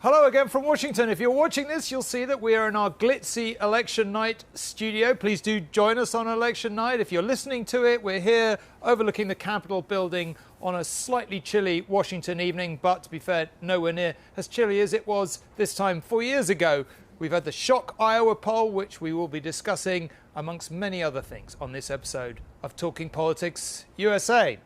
Hello again from Washington. If you're watching this, you'll see that we are in our glitzy election night studio. Please do join us on election night. If you're listening to it, we're here overlooking the Capitol building on a slightly chilly Washington evening, but to be fair, nowhere near as chilly as it was this time 4 years ago. We've had the shock Iowa poll, which we will be discussing amongst many other things on this episode of Talking Politics USA.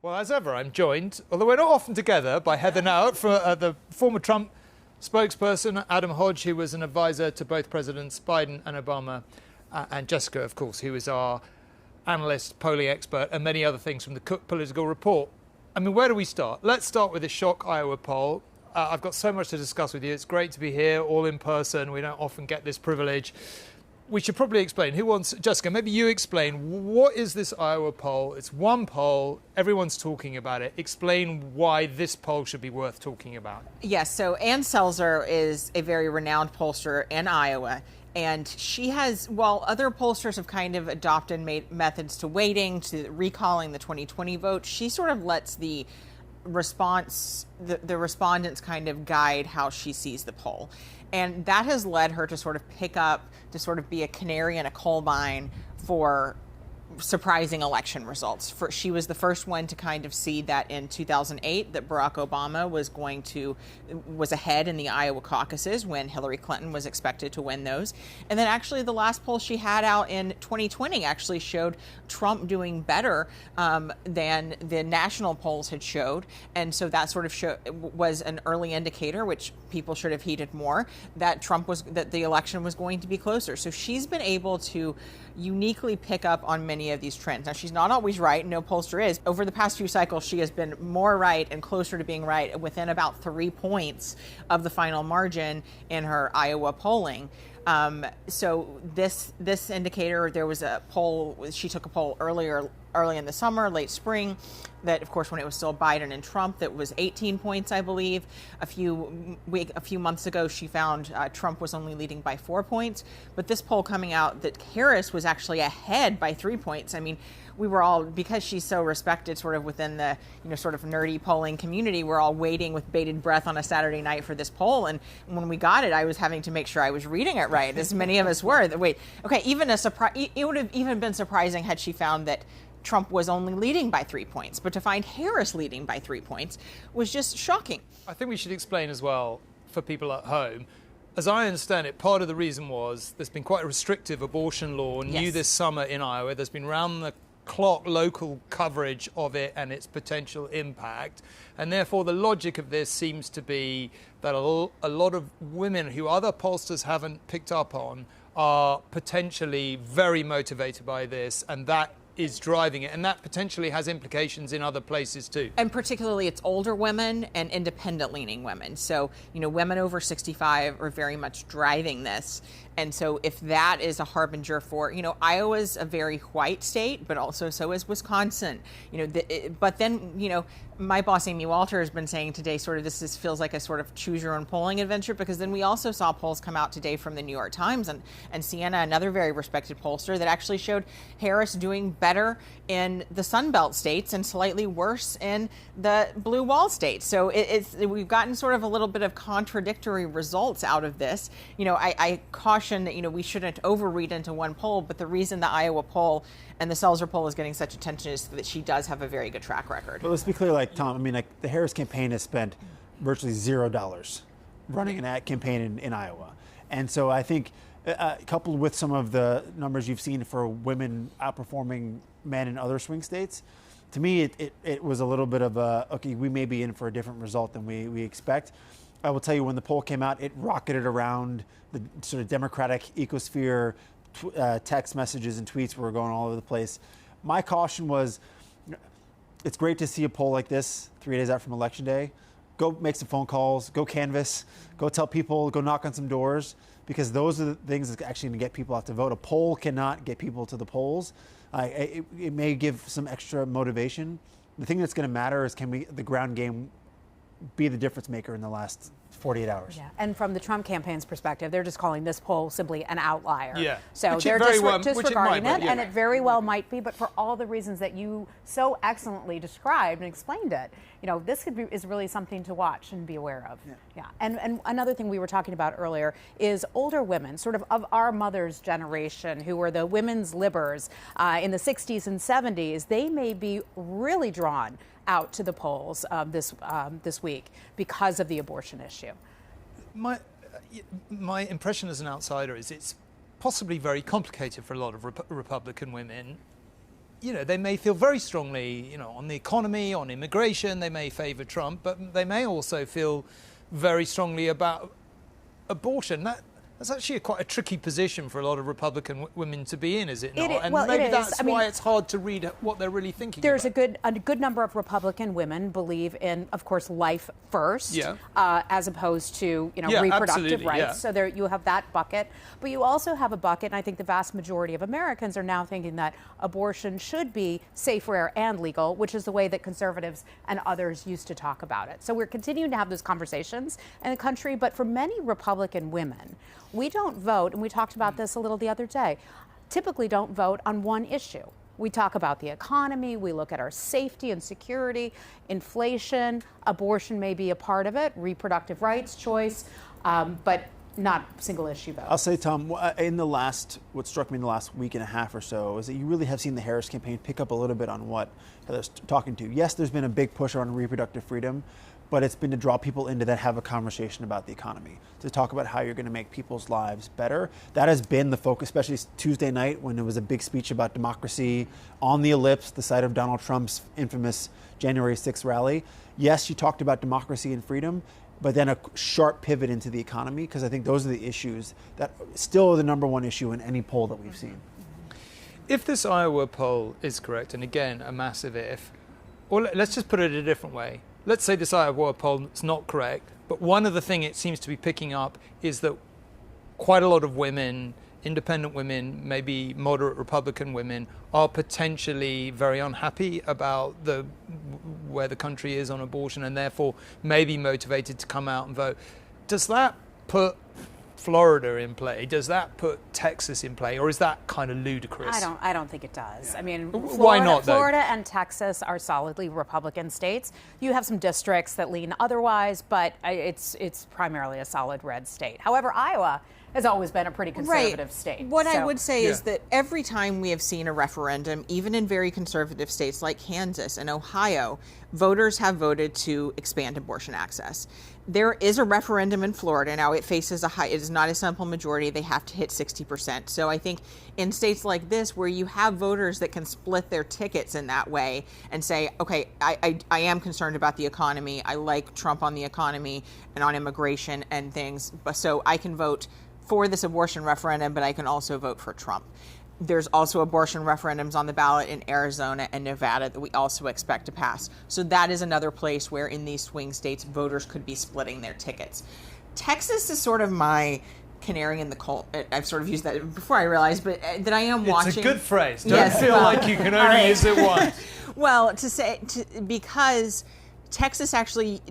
Well, as ever, I'm joined, although we're not often together, by Heather Nauert, the former Trump spokesperson, Adam Hodge, who was an advisor to both Presidents Biden and Obama, and Jessica, of course, who is our analyst, polling expert, and many other things from the Cook Political Report. I mean, where do we start? Let's start with the shock Iowa poll. I've got so much to discuss with you. It's great to be here, all in person. We don't often get this privilege. We should probably explain. Who wants? Jessica, maybe you explain. What is this Iowa poll? It's one poll. Everyone's talking about it. Explain why this poll should be worth talking about. Yes, so Ann Selzer is a very renowned pollster in Iowa. And she has, while other pollsters have kind of adopted methods to weighting, to recalling the 2020 vote, she sort of lets the response, the respondents kind of guide how she sees the poll. And that has led her to sort of pick up, to sort of be a canary in a coal mine for surprising election results. She was the first one to kind of see that in 2008 that Barack Obama was ahead in the Iowa caucuses when Hillary Clinton was expected to win those. And then actually the last poll she had out in 2020 actually showed Trump doing better than the national polls had showed. And so that sort of was an early indicator, which people should have heeded more, that that the election was going to be closer. So she's been able to uniquely pick up on many of these trends. Now, she's not always right. No pollster is. Over the past few cycles, she has been more right and closer to being right within about 3 points of the final margin in her Iowa polling. So this indicator, there was a poll, she took a poll early in the summer, late spring, that, of course, when it was still Biden and Trump, that was 18 points, I believe. A few months ago, she found Trump was only leading by 4 points. But this poll coming out that Harris was actually ahead by 3 points. I mean, we were all, because she's so respected sort of within the, sort of nerdy polling community, we're all waiting with bated breath on a Saturday night for this poll. And when we got it, I was having to make sure I was reading it right, as many of us were. It would have even been surprising had she found that Trump was only leading by 3 points, but to find Harris leading by 3 points was just shocking. I think we should explain as well for people at home. As I understand it, part of the reason was there's been quite a restrictive abortion law new this summer in Iowa. There's been round-the-clock local coverage of it and its potential impact. And therefore, the logic of this seems to be that a lot of women who other pollsters haven't picked up on are potentially very motivated by this, and that is driving it, and that potentially has implications in other places too. And particularly it's older women and independent-leaning women. So, women over 65 are very much driving this. And so if that is a harbinger for, Iowa's a very white state, but also so is Wisconsin. But then, my boss, Amy Walter, has been saying today sort of feels like a sort of choose your own polling adventure, because then we also saw polls come out today from the New York Times and Siena, another very respected pollster, that actually showed Harris doing better in the Sun Belt states and slightly worse in the Blue Wall states. So we've gotten sort of a little bit of contradictory results out of this. I caution that, we shouldn't overread into one poll, but the reason the Iowa poll and the Selzer poll is getting such attention is that she does have a very good track record. But let's be clear, Tom, the Harris campaign has spent virtually $0 running an ad campaign in Iowa. And so I think, coupled with some of the numbers you've seen for women outperforming men in other swing states, to me, it was a little bit of okay, we may be in for a different result than we expect. I will tell you, when the poll came out, it rocketed around the sort of Democratic ecosphere. Text messages and tweets were going all over the place. My caution was, it's great to see a poll like this 3 days out from Election Day. Go make some phone calls, go canvass, go tell people, go knock on some doors, because those are the things that's actually going to get people out to vote. A poll cannot get people to the polls. It may give some extra motivation. The thing that's going to matter is, can the ground game be the difference maker in the last 48 hours. Yeah. And from the Trump campaign's perspective, they're just calling this poll simply an outlier. Yeah. So Which they're disregarding it, yeah. and it very well might be, but for all the reasons that you so excellently described and explained it, this is really something to watch and be aware of. Yeah. And another thing we were talking about earlier is older women, sort of our mother's generation, who were the women's libbers in the 60s and 70s. They may be really drawn out to the polls this week because of the abortion issue. My impression as an outsider is it's possibly very complicated for a lot of Republican women. They may feel very strongly, on the economy, on immigration. They may favor Trump, but they may also feel very strongly about abortion. That's actually quite a tricky position for a lot of Republican women to be in, is it not? Maybe that's why it's hard to read what they're really thinking. There's a good number of Republican women believe in, of course, life first, as opposed to reproductive rights. Yeah. So there you have that bucket, but you also have a bucket, and I think the vast majority of Americans are now thinking that abortion should be safe, rare, and legal, which is the way that conservatives and others used to talk about it. So we're continuing to have those conversations in the country, but for many Republican women, we don't vote, and we talked about this a little the other day, typically don't vote on one issue. We talk about the economy, we look at our safety and security, inflation, abortion may be a part of it, reproductive rights, choice, but not single issue vote. I'll say, Tom, what struck me in the last week and a half or so is that you really have seen the Harris campaign pick up a little bit on what Heather's talking to. Yes, there's been a big push on reproductive freedom, but it's been to draw people into that, have a conversation about the economy, to talk about how you're going to make people's lives better. That has been the focus, especially Tuesday night when there was a big speech about democracy on the Ellipse, the site of Donald Trump's infamous January 6th rally. Yes, she talked about democracy and freedom, but then a sharp pivot into the economy, because I think those are the issues that still are the number one issue in any poll that we've seen. If this Iowa poll is correct, and again, a massive if, or let's just put it a different way. Let's say this Iowa poll is not correct, but one of the things it seems to be picking up is that quite a lot of women, independent women, maybe moderate Republican women, are potentially very unhappy about where the country is on abortion, and therefore may be motivated to come out and vote. Does that put Florida in play? Does that put Texas in play, or is that kind of ludicrous? I don't think it does. I mean, why not, though? Florida and Texas are solidly Republican states. You have some districts that lean otherwise, but it's primarily a solid red state. However, Iowa has always been a pretty conservative state. What I would say is that every time we have seen a referendum, even in very conservative states like Kansas and Ohio, voters have voted to expand abortion access. There is a referendum in Florida. Now it is not a simple majority. They have to hit 60%. So I think in states like this, where you have voters that can split their tickets in that way and say, okay, I am concerned about the economy. I like Trump on the economy and on immigration and things. So I can vote for this abortion referendum, but I can also vote for Trump. There's also abortion referendums on the ballot in Arizona and Nevada that we also expect to pass. So that is another place where in these swing states, voters could be splitting their tickets. Texas is sort of my canary in the coal. I've sort of used that before I realized, but that I am watching. It's a good phrase. Don't feel like you can only use it once. Well, because Texas actually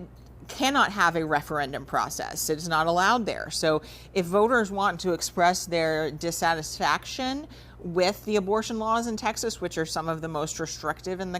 cannot have a referendum process. It is not allowed there. So if voters want to express their dissatisfaction with the abortion laws in Texas, which are some of the most restrictive in the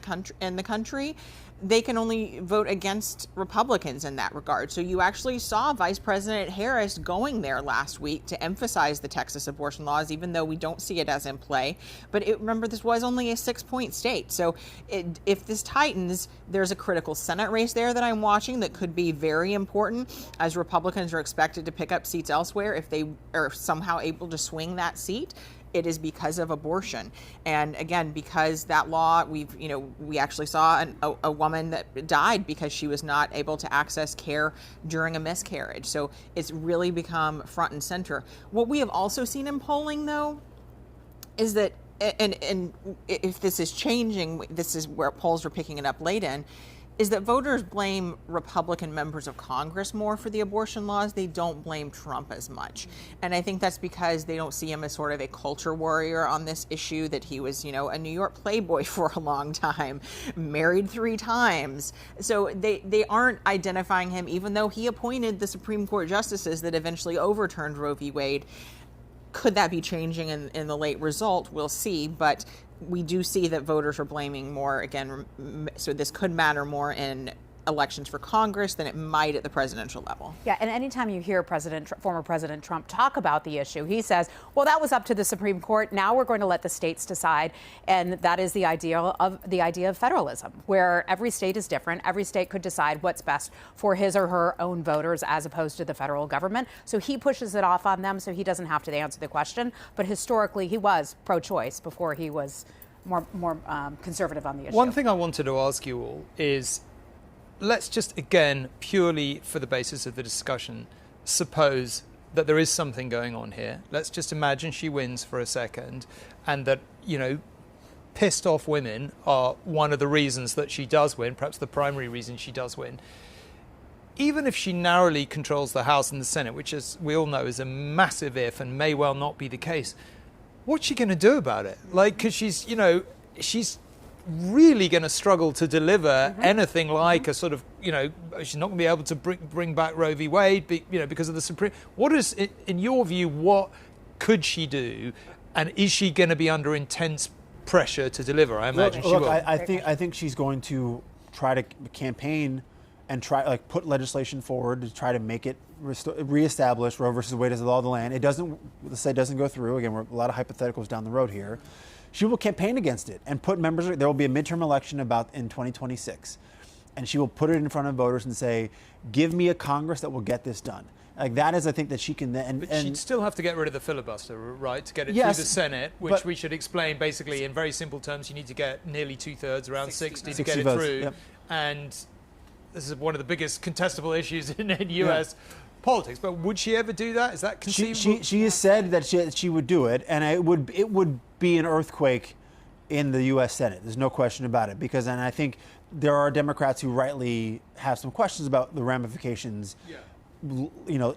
country, they can only vote against Republicans in that regard. So you actually saw Vice President Harris going there last week to emphasize the Texas abortion laws, even though we don't see it as in play. But remember, this was only a 6-point state. So if this tightens, there's a critical Senate race there that I'm watching that could be very important, as Republicans are expected to pick up seats elsewhere if they are somehow able to swing that seat. It is because of abortion. And again, because that law, we actually saw a woman that died because she was not able to access care during a miscarriage. So it's really become front and center. What we have also seen in polling, though, is that, and if this is changing, this is where polls are picking it up late in, is that voters blame Republican members of Congress more for the abortion laws. They don't blame Trump as much. And I think that's because they don't see him as sort of a culture warrior on this issue, that he was, a New York playboy for a long time, married 3 times. So they aren't identifying him, even though he appointed the Supreme Court justices that eventually overturned Roe v. Wade. Could that be changing in the late result? We'll see. But we do see that voters are blaming more, again, so this could matter more in elections for Congress than it might at the presidential level. Yeah, and anytime you hear former President Trump talk about the issue, he says, well, that was up to the Supreme Court. Now we're going to let the states decide. And that is the idea of federalism, where every state is different. Every state could decide what's best for his or her own voters as opposed to the federal government. So he pushes it off on them so he doesn't have to answer the question. But historically, he was pro-choice before he was more conservative on the issue. One thing I wanted to ask you all is, let's just, again, purely for the basis of the discussion, suppose that there is something going on here. Let's just imagine she wins for a second, and that, pissed off women are one of the reasons that she does win, perhaps the primary reason she does win. Even if she narrowly controls the House and the Senate, which, as we all know, is a massive if and may well not be the case, what's she going to do about it? Because she's really going to struggle to deliver anything like a sort of, she's not going to be able to bring back Roe v. Wade, because of the Supreme. What is, in your view, what could she do, and is she going to be under intense pressure to deliver? I imagine she will. I think she's going to try to campaign and put legislation forward to try to make it reestablish Roe versus Wade as the law of the land. It doesn't go through. Again, we're a lot of hypotheticals down the road here. She will campaign against it and put members. There will be a midterm election in 2026, and she will put it in front of voters and say, "Give me a Congress that will get this done." Like that is, I think, that she can. And she'd still have to get rid of the filibuster, right, to get it through the Senate, which we should explain basically in very simple terms. You need to get nearly 2/3, around 60 to get it votes, through, yep. And this is one of the biggest contestable issues in U.S. politics. But would she ever do that? Is that conceivable? She has said that she would do it, and it would be an earthquake in the U.S. Senate. There's no question about it, and I think there are Democrats who rightly have some questions about the ramifications.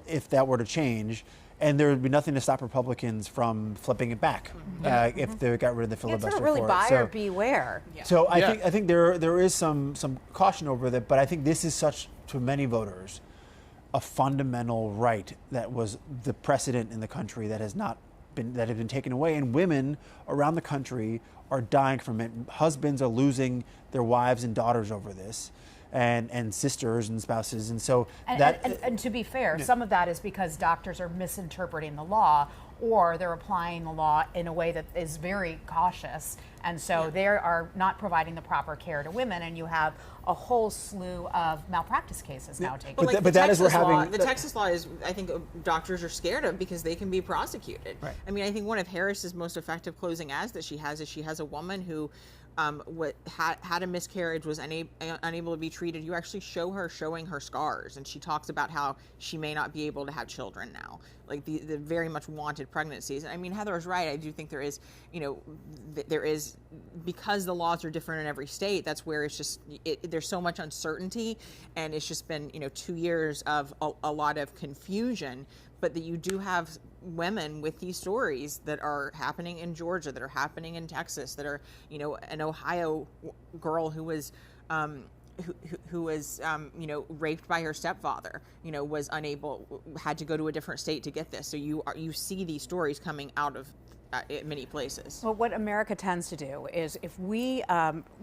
If that were to change, and there would be nothing to stop Republicans from flipping it back if they got rid of the filibuster. It's really buyer beware. So I think there is some caution over that, but I think this is such, to many voters, a fundamental right that was the precedent in the country that has been taken away, and women around the country are dying from it. Husbands are losing their wives and daughters over this, and sisters and spouses, and so and to be fair, some of that is because doctors are misinterpreting the law, or they're applying the law in a way that is very cautious, and so they are not providing the proper care to women, and you have a whole slew of malpractice cases now taking place. But that is we're having the Texas law is, I think, doctors are scared of because they can be prosecuted. Right. I mean, I think one of Harris's most effective closing ads that she has a woman who had a miscarriage, was unable to be treated. You actually show her showing her scars, and she talks about how she may not be able to have children now, like the very much wanted pregnancies. And I mean, Heather's right. I do think there is, because the laws are different in every state. That's where it's just there's so much uncertainty, and it's just been 2 years of a lot of confusion. But that you do have women with these stories that are happening in Georgia, that are happening in Texas, that are, an Ohio girl who was, raped by her stepfather, was had to go to a different state to get this. So you see these stories coming out of many places. Well, what America tends to do is if we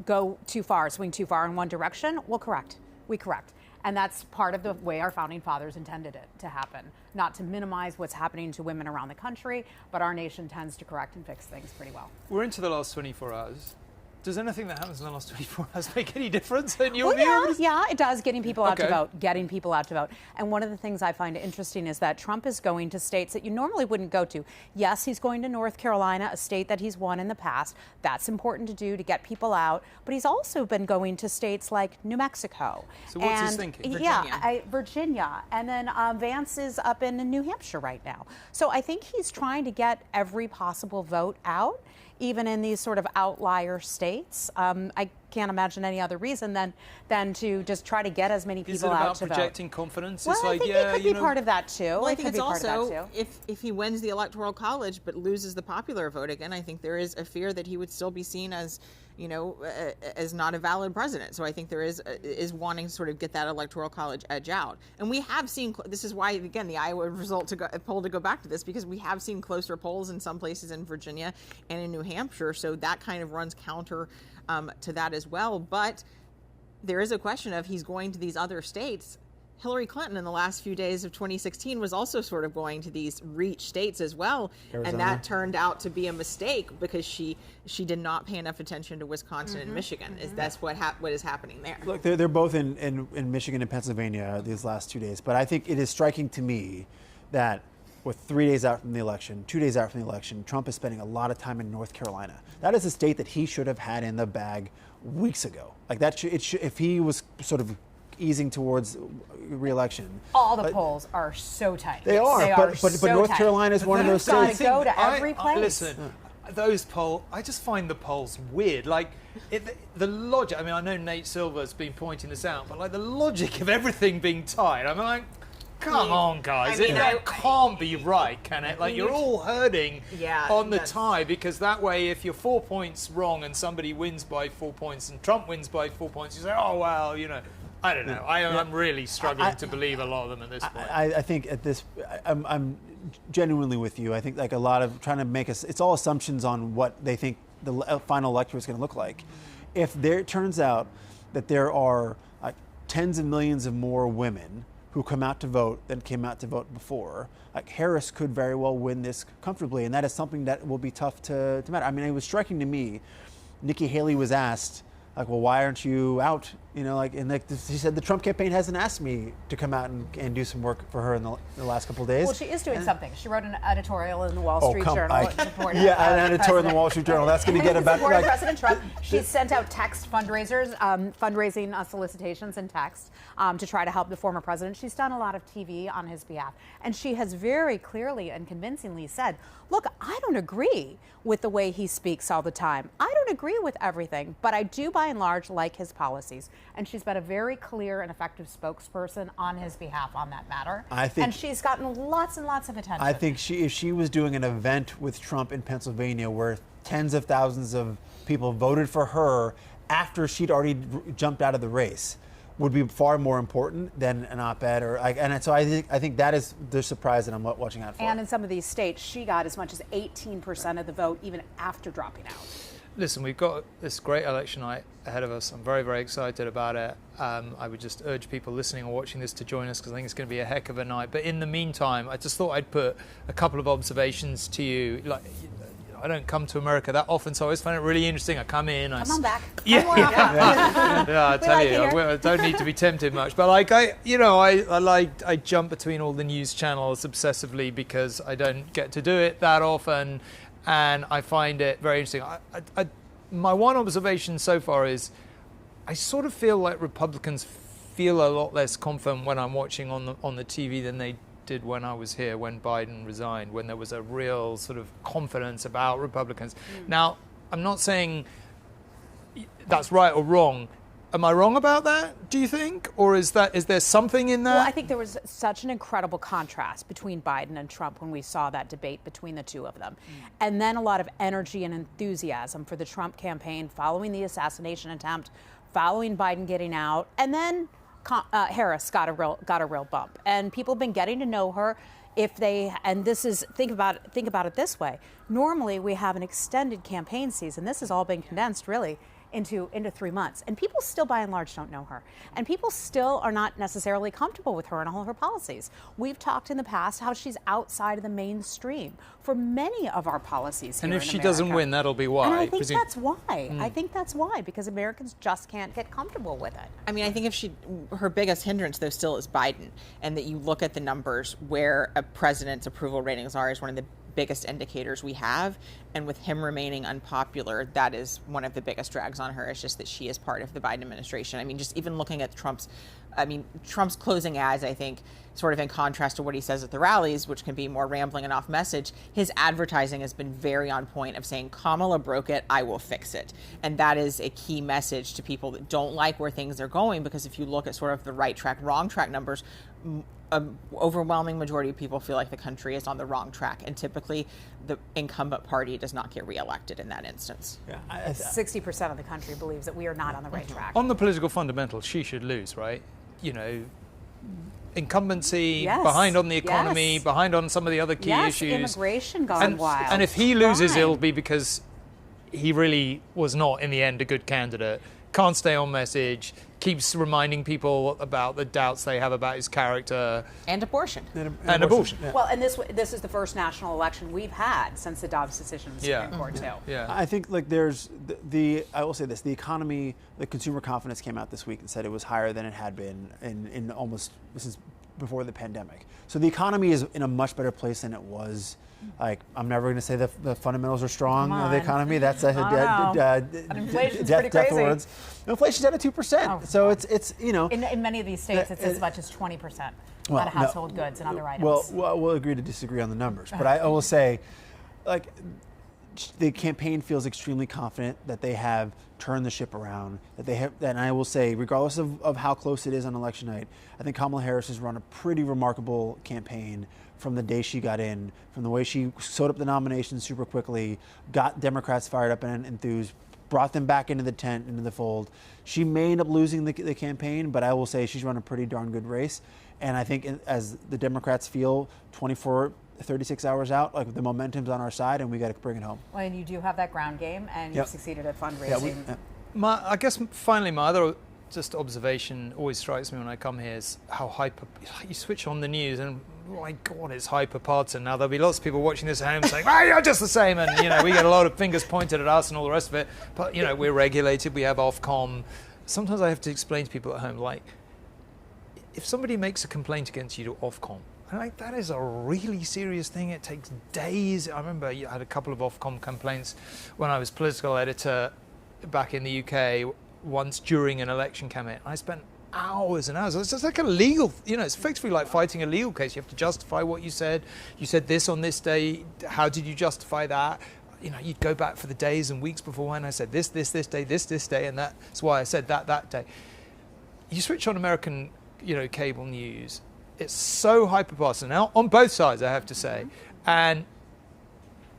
go too far, swing too far in one direction, we correct. And that's part of the way our founding fathers intended it to happen. Not to minimize what's happening to women around the country, but our nation tends to correct and fix things pretty well. We're into the last 24 hours. Does anything that happens in the last 24 hours make any difference in your view? Yeah, it does, getting people out to vote. And one of the things I find interesting is that Trump is going to states that you normally wouldn't go to. Yes, he's going to North Carolina, a state that he's won in the past. That's important to do to get people out. But he's also been going to states like New Mexico. So what's his thinking? Virginia. And then Vance is up in New Hampshire right now. So I think he's trying to get every possible vote out, even in these sort of outlier states. I can't imagine any other reason than to just try to get as many people Is it out about to projecting vote. confidence? Well, It's I like, think yeah, it could you be know, part of that too. Well, I It think could it's be part of that also too. if he wins the Electoral College but loses the popular vote again, I think there is a fear that he would still be seen as, you know, as not a valid president. So I think there is wanting to sort of get that Electoral College edge out. And we have seen, this is why, again, the Iowa poll to go back to this, because we have seen closer polls in some places in Virginia and in New Hampshire. So that kind of runs counter to that as well. But there is a question of he's going to these other states. Hillary Clinton in the last few days of 2016 was also sort of going to these reach states as well. Arizona. And that turned out to be a mistake because she did not pay enough attention to Wisconsin and Michigan. That's what is happening there. Look, they're both in Michigan and Pennsylvania these last 2 days. But I think it is striking to me that with 3 days out from the election, 2 days out from the election, Trump is spending a lot of time in North Carolina. That is a state that he should have had in the bag weeks ago. Like that, if he was sort of easing towards re-election. All the polls are so tight. They are, but so North tight. Carolina is one of those Gotta states. go to every place. Listen, those polls, I just find the polls weird. Like, the logic, I mean, I know Nate Silver's been pointing this out, but like the logic of everything being tied, I'm like, come on, guys. I mean, that can't be right, can it? Like, you're all hurting on the tie, because that way, if you're 4 points wrong and somebody wins by 4 points and Trump wins by 4 points, you say, oh, well, you know. I don't know. I'm really struggling to believe a lot of them at this point. I think at this, I'm genuinely with you. I think like a lot of trying to make us, it's all assumptions on what they think the final electorate is going to look like. If it turns out that there are tens of millions of more women who come out to vote than came out to vote before, like Harris could very well win this comfortably, and that is something that will be tough to matter. I mean, it was striking to me. Nikki Haley was asked, like, well, why aren't you out? You know, like, and like she said, the Trump campaign hasn't asked me to come out and do some work for her in the last couple of days. Well, she is doing something. She wrote an editorial in the Wall Street Journal. An editorial in the Wall Street Journal. That's going to get about like President Trump. She sent out text fundraisers, fundraising solicitations and text to try to help the former president. She's done a lot of TV on his behalf, and she has very clearly and convincingly said, "Look, I don't agree with the way he speaks all the time. I don't agree with everything, but I do, by and large, like his policies." And she's been a very clear and effective spokesperson on his behalf on that matter. And she's gotten lots and lots of attention. I think if she was doing an event with Trump in Pennsylvania where tens of thousands of people voted for her after she'd already jumped out of the race, would be far more important than an op-ed so I think that is the surprise that I'm watching out for. And in some of these states, she got as much as 18% of the vote even after dropping out. Listen, we've got this great election night ahead of us. I'm very, very excited about it. I would just urge people listening or watching this to join us, because I think it's going to be a heck of a night. But in the meantime, I just thought I'd put a couple of observations to you. Like, I don't come to America that often, so I always find it really interesting. I come in. Come on back. Yeah, Come more often. yeah. I tell like you, I don't need to be tempted much. But like I jump between all the news channels obsessively because I don't get to do it that often, and I find it very interesting. My one observation so far is I sort of feel like Republicans feel a lot less confident when I'm watching on the TV than they did when I was here, when Biden resigned, when there was a real sort of confidence about Republicans. Now, I'm not saying that's right or wrong. Am I wrong about that, do you think? Or is there something in that? Well, I think there was such an incredible contrast between Biden and Trump when we saw that debate between the two of them. And then a lot of energy and enthusiasm for the Trump campaign following the assassination attempt, following Biden getting out, and then Harris got a real bump. And people have been getting to know her. Think about it this way. Normally we have an extended campaign season. This has all been condensed really into 3 months. And people still, by and large, don't know her. And people still are not necessarily comfortable with her and all of her policies. We've talked in the past how she's outside of the mainstream for many of our policies here in And if she America. doesn't win, that'll be why. And I think that's why. I think that's why, because Americans just can't get comfortable with it. I mean, I think her biggest hindrance, though, still is Biden. And that you look at the numbers where a president's approval ratings are is one of the biggest indicators we have. And with him remaining unpopular, that is one of the biggest drags on her. It's just that she is part of the Biden administration. I mean, just even looking at Trump's I mean, Trump's closing ads, I think, sort of in contrast to what he says at the rallies, which can be more rambling and off message, his advertising has been very on point of saying, Kamala broke it, I will fix it. And that is a key message to people that don't like where things are going, because if you look at sort of the right track, wrong track numbers, an overwhelming majority of people feel like the country is on the wrong track. And typically the incumbent party does not get reelected in that instance. Yeah, 60% of the country believes that we are not on the right track. On the political fundamentals, she should lose, right? You know, incumbency, Yes. behind on the economy, Yes. behind on some of the other key Yes, issues. immigration gone wild. And if he loses, Crime. it'll be because he really was not, in the end, a good candidate. Can't stay on message, keeps reminding people about the doubts they have about his character. And abortion. And abortion. Yeah. Well, and this is the first national election we've had since the Dobbs decision in the Supreme Court, too. Yeah. I think like there's I will say this, the economy, the consumer confidence came out this week and said it was higher than it had been in almost since before the pandemic. So the economy is in a much better place than it was. Like, I'm never going to say that the fundamentals are strong of the economy. That's inflation's pretty death crazy. words. Inflation's at 2%. So it's you know. In many of these states, it's as much as 20% Well, on household goods and other items. Well, we'll agree to disagree on the numbers, but I will say, like, the campaign feels extremely confident that they have turned the ship around. That they have, and I will say, regardless of how close it is on election night, I think Kamala Harris has run a pretty remarkable campaign from the day she got in, from the way she sewed up the nomination super quickly, got Democrats fired up and enthused, brought them back into the tent, into the fold. She may end up losing the campaign, but I will say she's run a pretty darn good race. And I think as the Democrats feel 36 hours out, like the momentum's on our side and we got to bring it home. Well, and you do have that ground game, and Yep. you've succeeded at fundraising. I guess finally my other just observation always strikes me when I come here is how hyper, you switch on the news and my God, it's hyper partisan. Now there'll be lots of people watching this at home saying, "Oh, you're just the same," and you know we get a lot of fingers pointed at us and all the rest of it. But you know we're regulated, we have Ofcom. Sometimes I have to explain to people at home, like, if somebody makes a complaint against you to Ofcom, like, that is a really serious thing. It takes days. I remember I had a couple of Ofcom complaints when I was political editor back in the UK once during an election campaign. I spent hours and hours. It's just like a legal, you know, it's effectively like fighting a legal case. You have to justify what you said. You said this on this day. How did you justify that? You know, you'd go back for the days and weeks beforehand. I said this day, this day, and that's why I said that day. You switch on American, you know, cable news. It's so hyper-partisan now on both sides, I have to say. And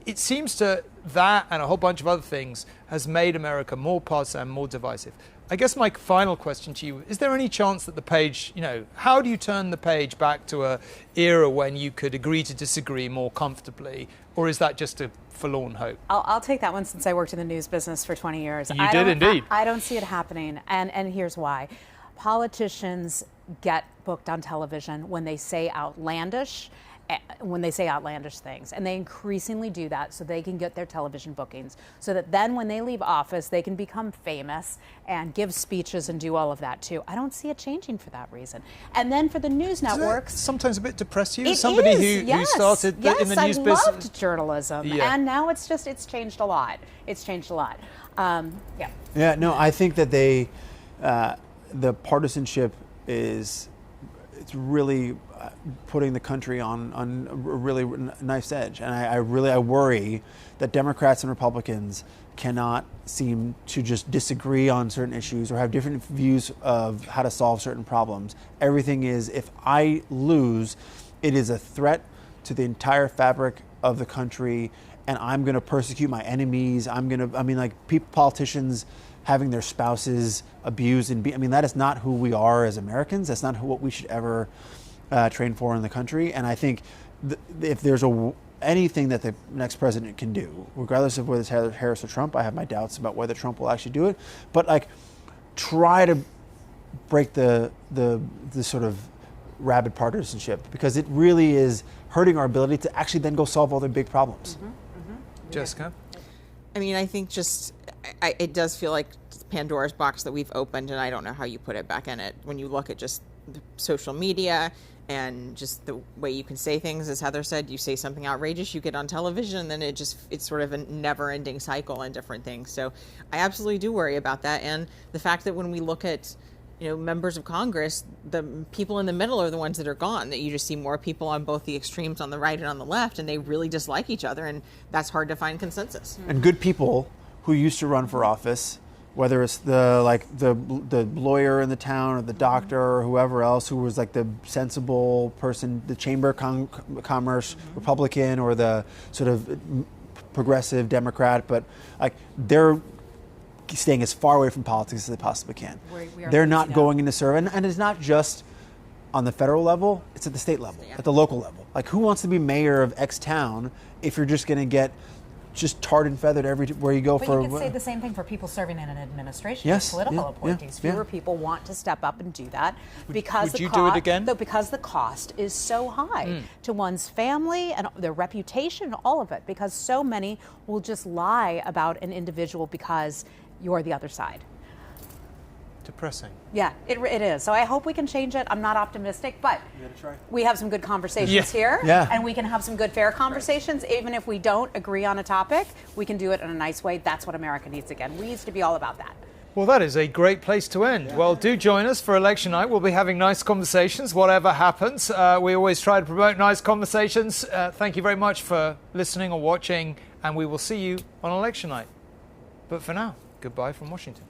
it seems to that and a whole bunch of other things has made America more partisan, more divisive. I guess my final question to you, is there any chance that the page, you know, how do you turn the page back to a era when you could agree to disagree more comfortably? Or is that just a forlorn hope? I'll take that one since I worked in the news business for 20 years. You did indeed. I don't see it happening, and here's why. Politicians get booked on television when they say outlandish things, and they increasingly do that so they can get their television bookings, so that then when they leave office they can become famous and give speeches and do all of that too. I don't see it changing for that reason. And then for the news networks, sometimes a bit depress you. it Somebody is, who started in the news I business. loved journalism, and now it's changed a lot. It's changed a lot. Yeah, no, I think that the partisanship it's really putting the country on a really knife's edge. And I worry that Democrats and Republicans cannot seem to just disagree on certain issues or have different views of how to solve certain problems. Everything is, if I lose, it is a threat to the entire fabric of the country, and I'm going to persecute my enemies. Politicians having their spouses abused that is not who we are as Americans. That's not what we should ever train for in the country. And I think if there's anything that the next president can do, regardless of whether it's Harris or Trump, I have my doubts about whether Trump will actually do it, but like try to break the sort of rabid partisanship, because it really is hurting our ability to actually then go solve all the big problems. Jessica? I mean, I think it does feel like Pandora's box that we've opened, and I don't know how you put it back in it. When you look at just the social media and just the way you can say things, as Heather said, you say something outrageous, you get on television, and then it's sort of a never-ending cycle and different things. So I absolutely do worry about that. And the fact that when we look at, members of Congress, the people in the middle are the ones that are gone, that you just see more people on both the extremes on the right and on the left, and they really dislike each other, and that's hard to find consensus. And good people who used to run for office, whether it's the lawyer in the town or the doctor or whoever else who was like the sensible person, the Chamber of Commerce Republican or the sort of progressive Democrat, but like they're staying as far away from politics as they possibly can. They're not going into serve, and it's not just on the federal level, it's at the state level, at the local level. Like, who wants to be mayor of X town if you're just going to get just tarred and feathered everywhere you go? But you could say the same thing for people serving in an administration, yes, political appointees. Fewer people want to step up and do that because would you do it again? Because the cost is so high to one's family and their reputation, all of it, because so many will just lie about an individual because you're the other side. Depressing. Yeah, it is. So I hope we can change it. I'm not optimistic, but we have some good conversations here. Yeah. And we can have some good, fair conversations. Even if we don't agree on a topic, we can do it in a nice way. That's what America needs again. We used to be all about that. Well, that is a great place to end. Well, do join us for election night. We'll be having nice conversations, whatever happens. We always try to promote nice conversations. Thank you very much for listening or watching, and we will see you on election night. But for now, goodbye from Washington.